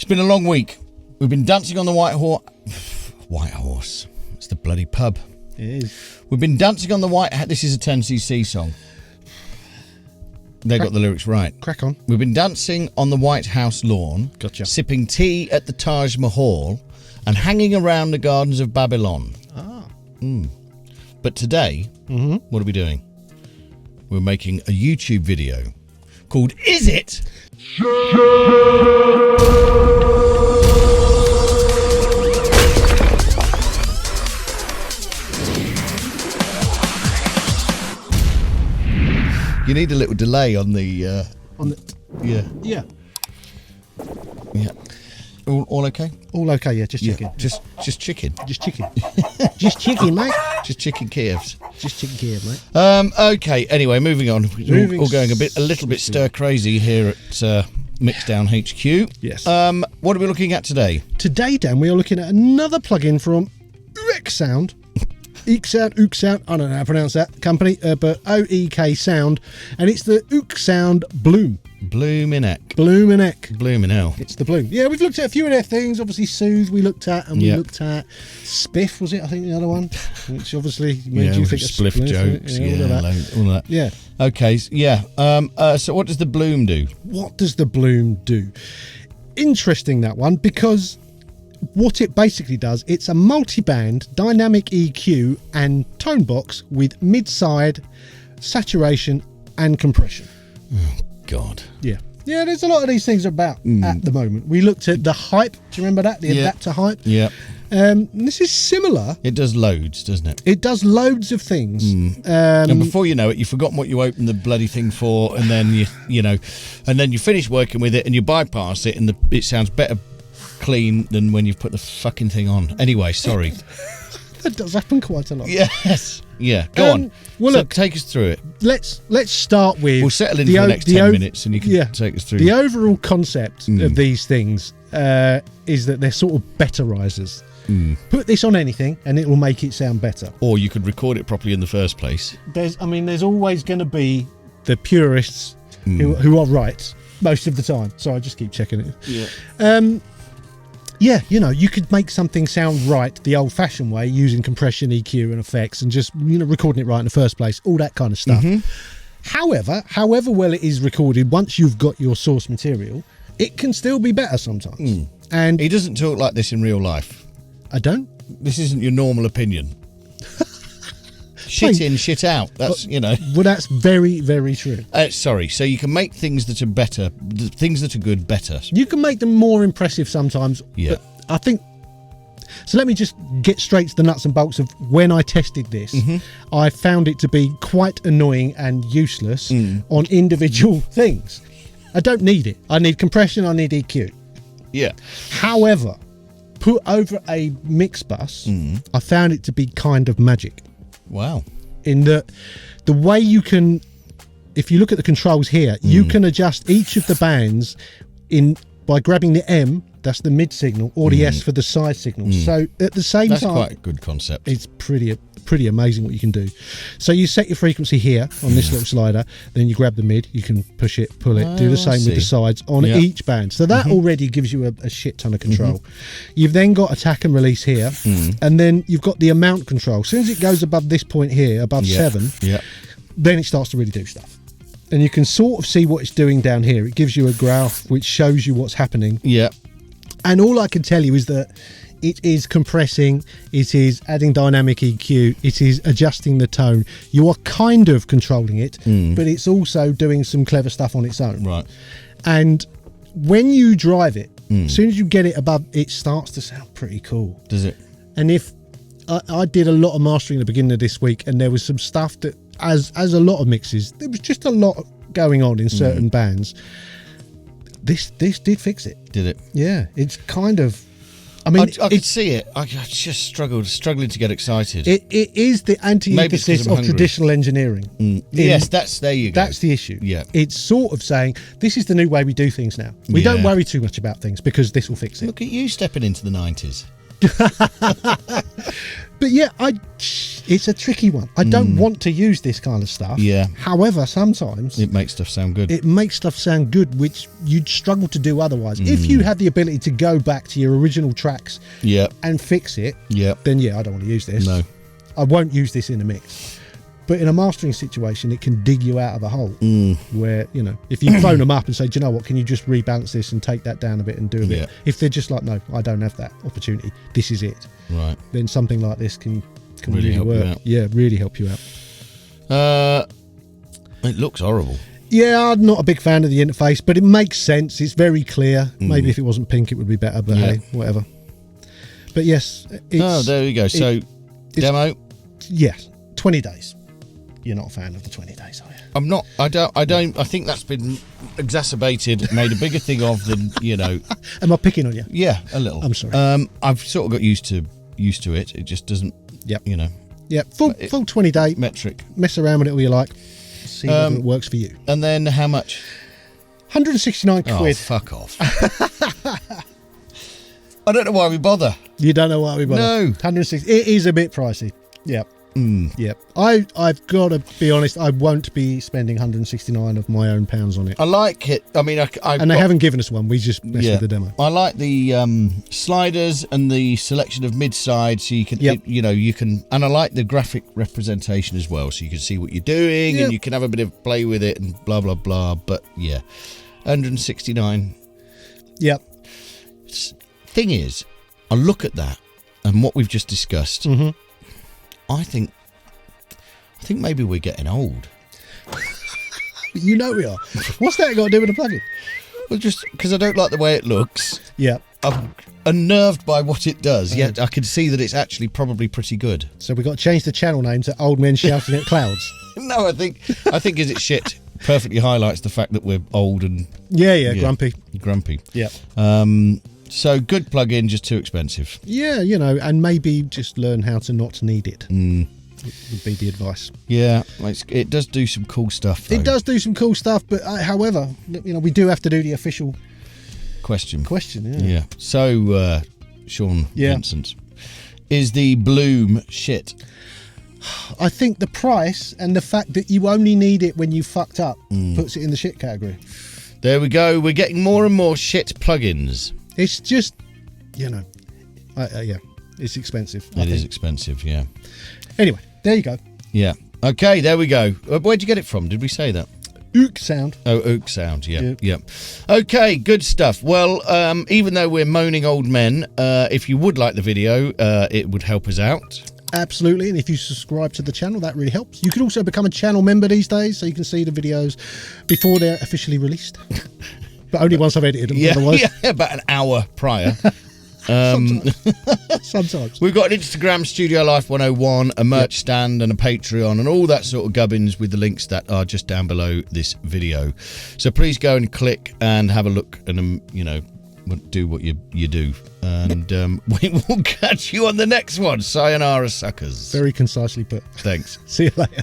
It's been a long week. We've been dancing on the White Horse. It's the bloody pub. It is. We've been dancing on the White... This is a 10cc song. They got the lyrics right. Crack on. We've been dancing on the White House lawn. Gotcha. Sipping tea at the Taj Mahal and hanging around the gardens of Babylon. Ah. But today, what are we doing? We're making a YouTube video called Is It? You need a little delay on the... Yeah. Yeah. Yeah. All okay? All okay, yeah, just chicken. Just chicken. Just chicken. Just chicken, mate. Just chicken Kievs. Just chicken Kiev, mate. Okay, anyway, moving on. We're all going a little bit stir crazy here at Mixdown HQ. Yes. What are we looking at today? Today, Dan, we are looking at another plugin from Oeksound. Oeksound, I don't know how to pronounce that company, but OEK Sound, and it's the Oeksound Bloom. Bloomin'Eck. Bloomin' hell. It's the Bloom. Yeah, we've looked at a few of their things. Obviously, Soothe we looked at, and we looked at Spiff, was it? I think the other one, which obviously made you think of spliff jokes. All that. Yeah. Okay. So what does the Bloom do? What does the Bloom do? Interesting, that one, because what it basically does, it's a multi-band dynamic EQ and tone box with mid-side saturation and compression. Oh God. Yeah, there's a lot of these things about at the moment. We looked at the Hype. Do you remember that? The adapter Hype. Yeah. This is similar. It does loads, doesn't it? It does loads of things. And before you know it, you've forgotten what you opened the bloody thing for, and then and then you finish working with it and you bypass it, and it sounds better clean than when you've put the fucking thing on. Anyway, sorry. That does happen quite a lot. Yes. Yeah. Go on. Well, so look, take us through it. Let's start with. We'll settle in for the next 10 minutes, and you can take us through. The overall concept of these things is that they're sort of betterizers. Put this on anything, and it will make it sound better. Or you could record it properly in the first place. There's always going to be the purists who are right most of the time. So I just keep checking it. Yeah. You could make something sound right the old-fashioned way using compression, EQ, and effects, and just recording it right in the first place, all that kind of stuff. However well it is recorded, once you've got your source material, it can still be better sometimes. And he doesn't talk like this in real life. I don't. This isn't your normal opinion. Shit in, shit out. That's Well, that's very, very true. Sorry. So you can make things that are better, things that are good, better. You can make them more impressive sometimes. Yeah. But I think. So let me just get straight to the nuts and bolts of when I tested this. I found it to be quite annoying and useless on individual things. I don't need it. I need compression. I need EQ. Yeah. However, put over a mix bus, I found it to be kind of magic. Wow. In that the way you can, if you look at the controls here, you can adjust each of the bands by grabbing the M, that's the mid signal, or the S for the side signal. So at the same time, that's quite a good concept. It's pretty amazing what you can do. So you set your frequency here on this little slider, then you grab the mid, you can push it, pull it, do the same with the sides on each band. So that already gives you a shit ton of control. You've then got attack and release here, and then you've got the amount control. As soon as it goes above this point here, above 7, then it starts to really do stuff. And you can sort of see what it's doing down here. It gives you a graph which shows you what's happening. Yeah. And all I can tell you is that it is compressing, it is adding dynamic EQ, it is adjusting the tone. You are kind of controlling it, but it's also doing some clever stuff on its own. Right. And when you drive it, as soon as you get it above, it starts to sound pretty cool. Does it? And if I did a lot of mastering at the beginning of this week, and there was some stuff that, as a lot of mixes, there was just a lot going on in certain bands. This did fix it. Did it? Yeah, it's kind of. I mean, I could see it. I just struggling to get excited. It is the antithesis of traditional engineering. Yes, there you go. That's the issue. Yeah. It's sort of saying, this is the new way we do things now. We don't worry too much about things because this will fix it. Look at you stepping into the 90s. But yeah, it's a tricky one. I don't want to use this kind of stuff. Yeah. However, sometimes it makes stuff sound good. It makes stuff sound good, which you'd struggle to do otherwise. If you had the ability to go back to your original tracks and fix it, then yeah, I don't want to use this. No. I won't use this in a mix. But in a mastering situation, it can dig you out of a hole where, you know, if you phone them up and say, do you know what, can you just rebalance this and take that down a bit and do a bit? If they're just like, no, I don't have that opportunity, this is it. Right. Then something like this can really help work. you out. Yeah, really help you out. It looks horrible. Yeah, I'm not a big fan of the interface, but it makes sense. It's very clear. Maybe if it wasn't pink, it would be better, but hey, whatever. But yes. There you go. So, demo? Yes, 20 days. You're not a fan of the 20 days, are you? I'm not. I don't. I think that's been exacerbated, made a bigger thing of than, you know. Am I picking on you? Yeah, a little. I'm sorry. I've sort of got used to it. It just doesn't. You know. Yeah, full 20 day metric. Mess around with it all you like. See whether it works for you. And then how much? 169 quid. Oh, fuck off. I don't know why we bother. You don't know why we bother? No. 160. It is a bit pricey. Yeah. Yeah, I've got to be honest. I won't be spending 169 of my own pounds on it. I like it. I mean, they haven't given us one. We just messed with the demo. I like the sliders and the selection of mid-side, so you can, you can. And I like the graphic representation as well, so you can see what you're doing and you can have a bit of play with it and blah blah blah. But yeah, 169. Yep. Thing is, I look at that and what we've just discussed. I think maybe we're getting old. You know we are. What's that got to do with the plugin? Well, just because I don't like the way it looks. Yeah. I'm unnerved by what it does, yet I can see that it's actually probably pretty good. So we've got to change the channel name to Old Men Shouting at Clouds. No, I think is it shit perfectly highlights the fact that we're old and... Yeah, grumpy. Grumpy. Yeah. So good plug-in, just too expensive. Yeah, you know, and maybe just learn how to not need it. Would be the advice. Yeah, it does do some cool stuff, though. It does do some cool stuff, but however, you know, we do have to do the official question. Yeah. So, Sean Vincent, is the Bloom shit? I think the price and the fact that you only need it when you fucked up puts it in the shit category. There we go. We're getting more and more shit plugins. It's just, you know, it's expensive. It is expensive, yeah. Anyway, there you go. Yeah. Okay, there we go. Where'd you get it from? Did we say that? Oeksound. Oh, Oeksound, yeah. Okay, good stuff. Well, even though we're moaning old men, if you would like the video, it would help us out. Absolutely, and if you subscribe to the channel, that really helps. You can also become a channel member these days, so you can see the videos before they're officially released. But only once I've edited them, otherwise. Yeah, about an hour prior. Sometimes. We've got an Instagram, Studio Life 101, a merch stand and a Patreon and all that sort of gubbins with the links that are just down below this video. So please go and click and have a look and, you know, do what you do. And we will catch you on the next one. Sayonara, suckers. Very concisely put. Thanks. See you later.